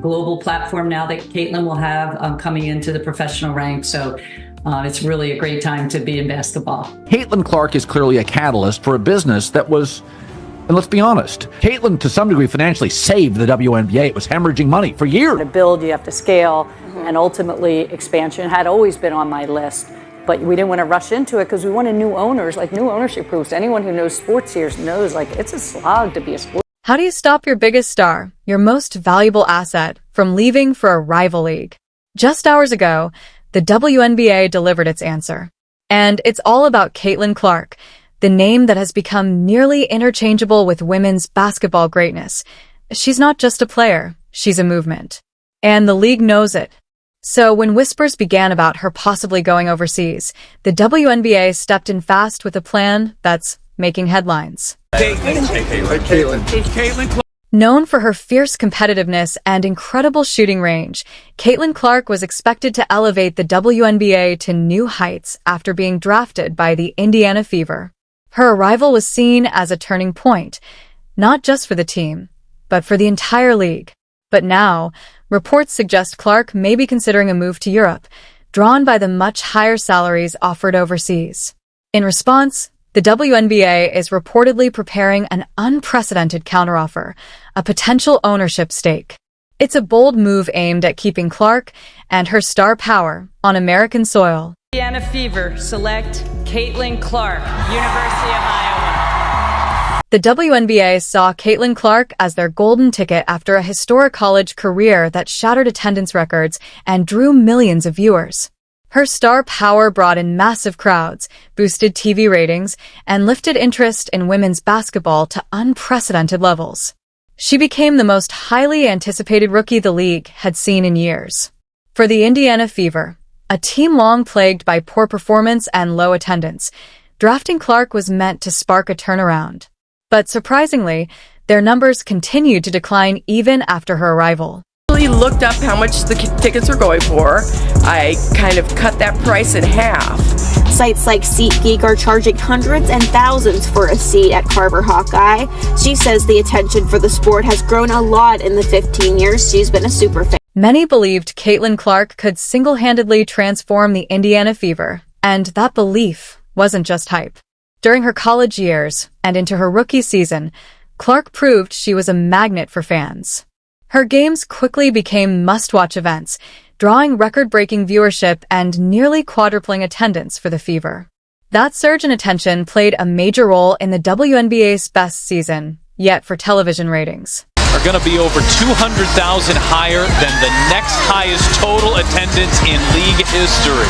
global platform now that Caitlin will have coming into the professional ranks. So it's really a great time to be in basketball. Caitlin Clark is clearly a catalyst for a business that was, and let's be honest, Caitlin to some degree financially saved the WNBA. It was hemorrhaging money for years. To build, you have to scale, and ultimately expansion had always been on my list. But we didn't want to rush into it because we wanted new owners, like new ownership groups. Anyone who knows sports here knows, like, it's a slog to be a sport. How do you stop your biggest star, your most valuable asset, from leaving for a rival league? Just hours ago, the WNBA delivered its answer. And it's all about Caitlin Clark, the name that has become nearly interchangeable with women's basketball greatness. She's not just a player, she's a movement. And the league knows it. So when whispers began about her possibly going overseas, the WNBA stepped in fast with a plan that's making headlines. Caitlin. Known for her fierce competitiveness and incredible shooting range, Caitlin Clark was expected to elevate the WNBA to new heights after being drafted by the Indiana Fever. Her arrival was seen as a turning point, not just for the team, but for the entire league. But now, reports suggest Clark may be considering a move to Europe, drawn by the much higher salaries offered overseas. In response, the WNBA is reportedly preparing an unprecedented counteroffer, a potential ownership stake. It's a bold move aimed at keeping Clark and her star power on American soil. Indiana Fever select Caitlin Clark, University of Iowa. The WNBA saw Caitlin Clark as their golden ticket after a historic college career that shattered attendance records and drew millions of viewers. Her star power brought in massive crowds, boosted TV ratings, and lifted interest in women's basketball to unprecedented levels. She became the most highly anticipated rookie the league had seen in years. For the Indiana Fever, a team long plagued by poor performance and low attendance, drafting Clark was meant to spark a turnaround. But surprisingly, their numbers continued to decline even after her arrival. I looked up how much the tickets are going for. I kind of cut that price in half. Sites like SeatGeek are charging hundreds and thousands for a seat at Carver Hawkeye. She says the attention for the sport has grown a lot in the 15 years she's been a superfan. Many believed Caitlin Clark could single-handedly transform the Indiana Fever, and that belief wasn't just hype. During her college years and into her rookie season, Clark proved she was a magnet for fans. Her games quickly became must-watch events, drawing record-breaking viewership and nearly quadrupling attendance for the Fever. That surge in attention played a major role in the WNBA's best season, yet for television ratings. Are going to be over 200,000 higher than the next highest total attendance in league history.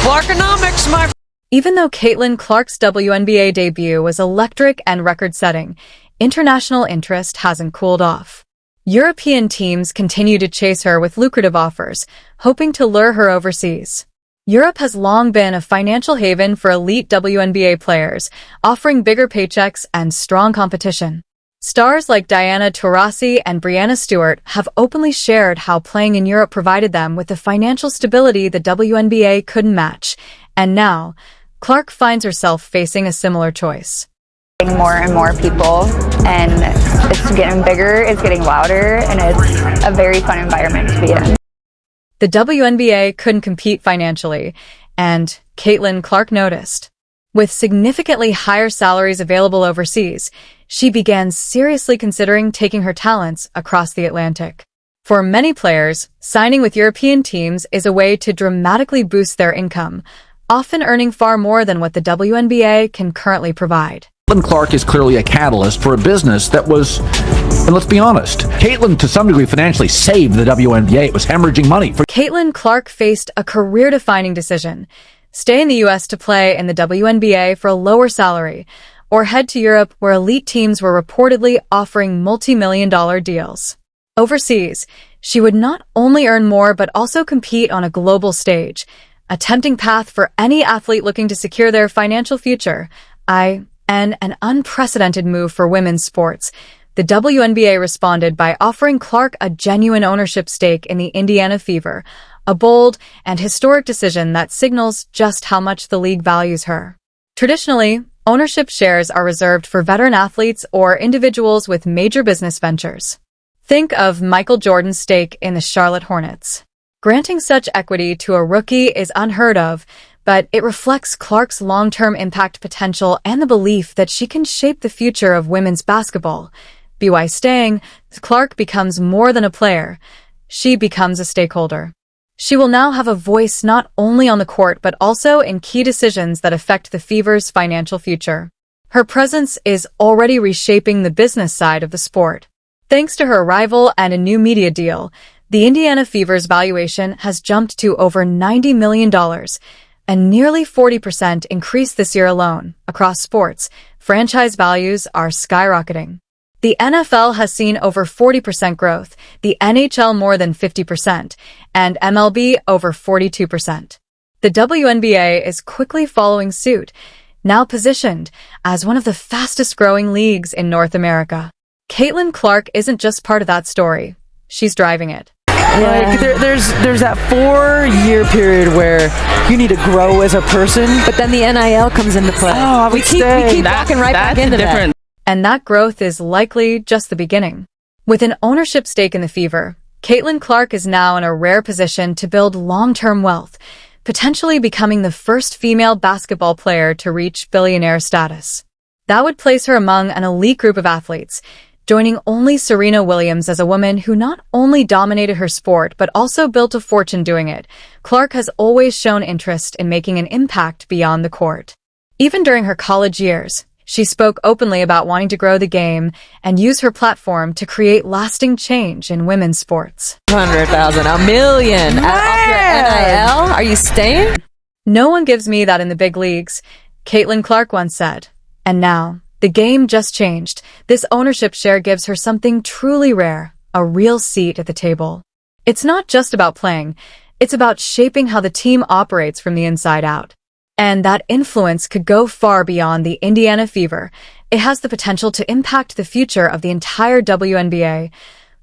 Clarkonomics, my... Even though Caitlin Clark's WNBA debut was electric and record-setting, international interest hasn't cooled off. European teams continue to chase her with lucrative offers, hoping to lure her overseas. Europe has long been a financial haven for elite WNBA players, offering bigger paychecks and strong competition. Stars like Diana Taurasi and Breanna Stewart have openly shared how playing in Europe provided them with the financial stability the WNBA couldn't match. And now, Clark finds herself facing a similar choice. More and more people, and it's getting bigger, it's getting louder, and it's a very fun environment to be in. The WNBA couldn't compete financially, and Caitlin Clark noticed. With significantly higher salaries available overseas, she began seriously considering taking her talents across the Atlantic. For many players, signing with European teams is a way to dramatically boost their income, often earning far more than what the WNBA can currently provide. Caitlin Clark is clearly a catalyst for a business that was, and let's be honest, Caitlin to some degree financially saved the WNBA. It was hemorrhaging money. Caitlin Clark faced a career-defining decision: stay in the U.S. to play in the WNBA for a lower salary, or head to Europe where elite teams were reportedly offering multi-million-dollar deals. Overseas, she would not only earn more but also compete on a global stage, a tempting path for any athlete looking to secure their financial future. And an unprecedented move for women's sports. The WNBA responded by offering Clark a genuine ownership stake in the Indiana Fever, a bold and historic decision that signals just how much the league values her. Traditionally, ownership shares are reserved for veteran athletes or individuals with major business ventures. Think of Michael Jordan's stake in the Charlotte Hornets. Granting such equity to a rookie is unheard of, but it reflects Clark's long-term impact potential and the belief that she can shape the future of women's basketball. By staying, Clark becomes more than a player. She becomes a stakeholder. She will now have a voice not only on the court but also in key decisions that affect the Fever's financial future. Her presence is already reshaping the business side of the sport. Thanks to her arrival and a new media deal, the Indiana Fever's valuation has jumped to over $90 million, a nearly 40% increase this year alone. Across sports, franchise values are skyrocketing. The NFL has seen over 40% growth, the NHL more than 50%, and MLB over 42%. The WNBA is quickly following suit, now positioned as one of the fastest-growing leagues in North America. Caitlin Clark isn't just part of that story. She's driving it. Like there's that 4-year period where you need to grow as a person, but then the NIL comes into play. Oh, we keep walking right back into that. And that growth is likely just the beginning. With an ownership stake in the Fever, Caitlin Clark is now in a rare position to build long-term wealth, potentially becoming the first female basketball player to reach billionaire status. That would place her among an elite group of athletes, joining only Serena Williams as a woman who not only dominated her sport but also built a fortune doing it. Clark has always shown interest in making an impact beyond the court. Even during her college years, she spoke openly about wanting to grow the game and use her platform to create lasting change in women's sports. 100,000, $1 million off your NIL? Are you staying? No one gives me that in the big leagues, Caitlin Clark once said. And now, the game just changed. This ownership share gives her something truly rare, a real seat at the table. It's not just about playing, it's about shaping how the team operates from the inside out. And that influence could go far beyond the Indiana Fever. It has the potential to impact the future of the entire WNBA.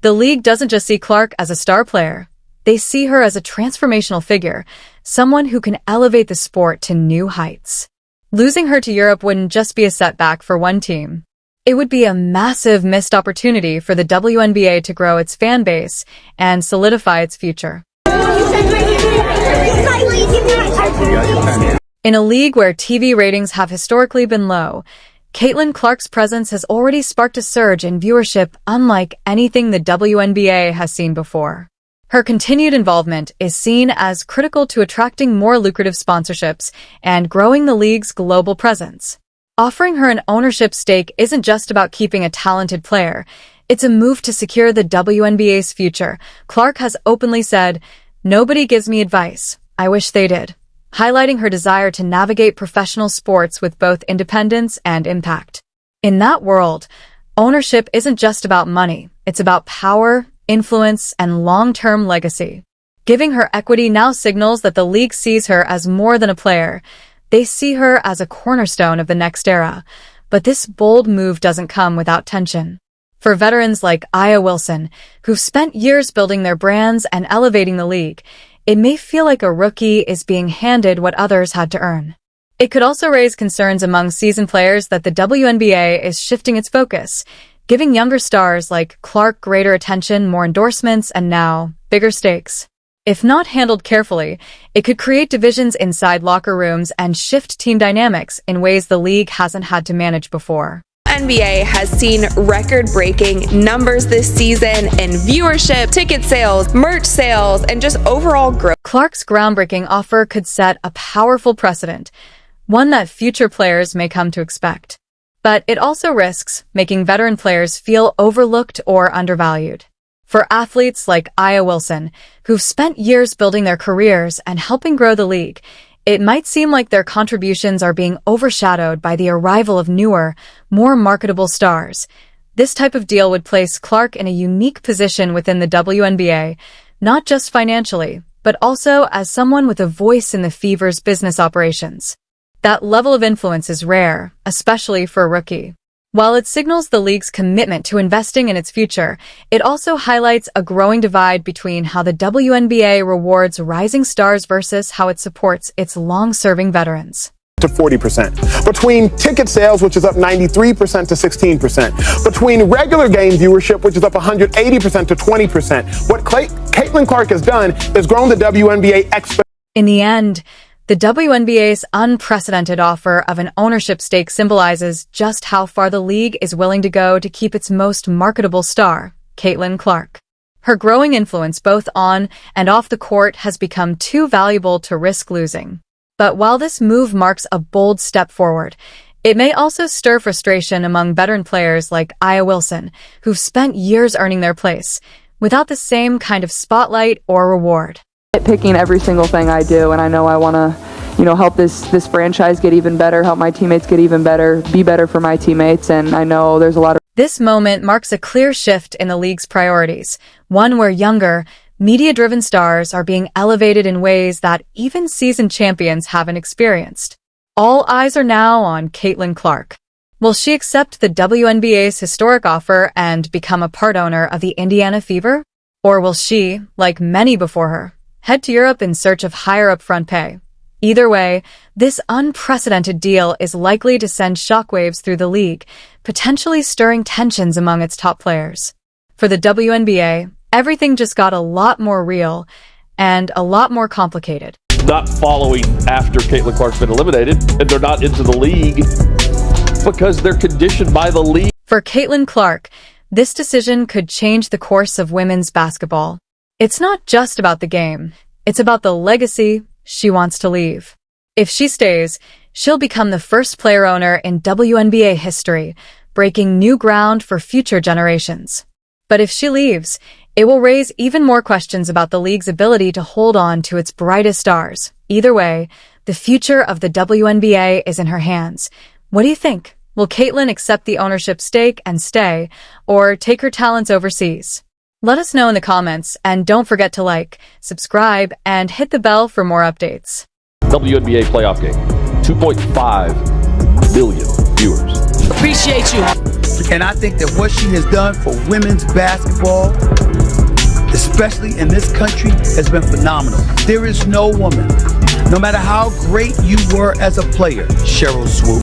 The league doesn't just see Clark as a star player. They see her as a transformational figure, someone who can elevate the sport to new heights. Losing her to Europe wouldn't just be a setback for one team. It would be a massive missed opportunity for the WNBA to grow its fan base and solidify its future. In a league where TV ratings have historically been low, Caitlin Clark's presence has already sparked a surge in viewership unlike anything the WNBA has seen before. Her continued involvement is seen as critical to attracting more lucrative sponsorships and growing the league's global presence. Offering her an ownership stake isn't just about keeping a talented player, it's a move to secure the WNBA's future. Clark has openly said, "Nobody gives me advice. I wish they did," highlighting her desire to navigate professional sports with both independence and impact. In that world, ownership isn't just about money, it's about power, influence, and long-term legacy. Giving her equity now signals that the league sees her as more than a player. They see her as a cornerstone of the next era. But this bold move doesn't come without tension. For veterans like Aya Wilson, who've spent years building their brands and elevating the league, it may feel like a rookie is being handed what others had to earn. It could also raise concerns among seasoned players that the WNBA is shifting its focus, giving younger stars like Clark greater attention, more endorsements, and now, bigger stakes. If not handled carefully, it could create divisions inside locker rooms and shift team dynamics in ways the league hasn't had to manage before. NBA has seen record-breaking numbers this season in viewership, ticket sales, merch sales, and just overall growth. Clark's groundbreaking offer could set a powerful precedent, one that future players may come to expect. But it also risks making veteran players feel overlooked or undervalued. For athletes like Aya Wilson, who've spent years building their careers and helping grow the league, it might seem like their contributions are being overshadowed by the arrival of newer, more marketable stars. This type of deal would place Clark in a unique position within the WNBA, not just financially, but also as someone with a voice in the Fever's business operations. That level of influence is rare, especially for a rookie. While it signals the league's commitment to investing in its future, it also highlights a growing divide between how the WNBA rewards rising stars versus how it supports its long-serving veterans. to 40%. Between ticket sales, which is up 93% to 16%. Between regular game viewership, which is up 180% to 20%. What Caitlin Clark has done is grown the WNBA exponentially. In the end, the WNBA's unprecedented offer of an ownership stake symbolizes just how far the league is willing to go to keep its most marketable star, Caitlin Clark. Her growing influence both on and off the court has become too valuable to risk losing. But while this move marks a bold step forward, it may also stir frustration among veteran players like Aya Wilson, who've spent years earning their place, without the same kind of spotlight or reward. Picking every single thing I do, and I know I want to, help this franchise get even better, help my teammates get even better, be better for my teammates, and I know there's a lot of... This moment marks a clear shift in the league's priorities, one where younger, media-driven stars are being elevated in ways that even seasoned champions haven't experienced. All eyes are now on Caitlin Clark. Will she accept the WNBA's historic offer and become a part owner of the Indiana Fever? Or will she, like many before her, head to Europe in search of higher upfront pay? Either way, this unprecedented deal is likely to send shockwaves through the league, potentially stirring tensions among its top players. For the WNBA, everything just got a lot more real and a lot more complicated. Not following after Caitlin Clark's been eliminated, and they're not into the league because they're conditioned by the league. For Caitlin Clark, this decision could change the course of women's basketball. It's not just about the game. It's about the legacy she wants to leave. If she stays, she'll become the first player owner in WNBA history, breaking new ground for future generations. But if she leaves, it will raise even more questions about the league's ability to hold on to its brightest stars. Either way, the future of the WNBA is in her hands. What do you think? Will Caitlin accept the ownership stake and stay, or take her talents overseas? Let us know in the comments, and don't forget to like, subscribe, and hit the bell for more updates. WNBA playoff game, 2.5 million viewers. Appreciate you. And I think that what she has done for women's basketball, especially in this country, has been phenomenal. There is no woman, no matter how great you were as a player, Cheryl Swoop,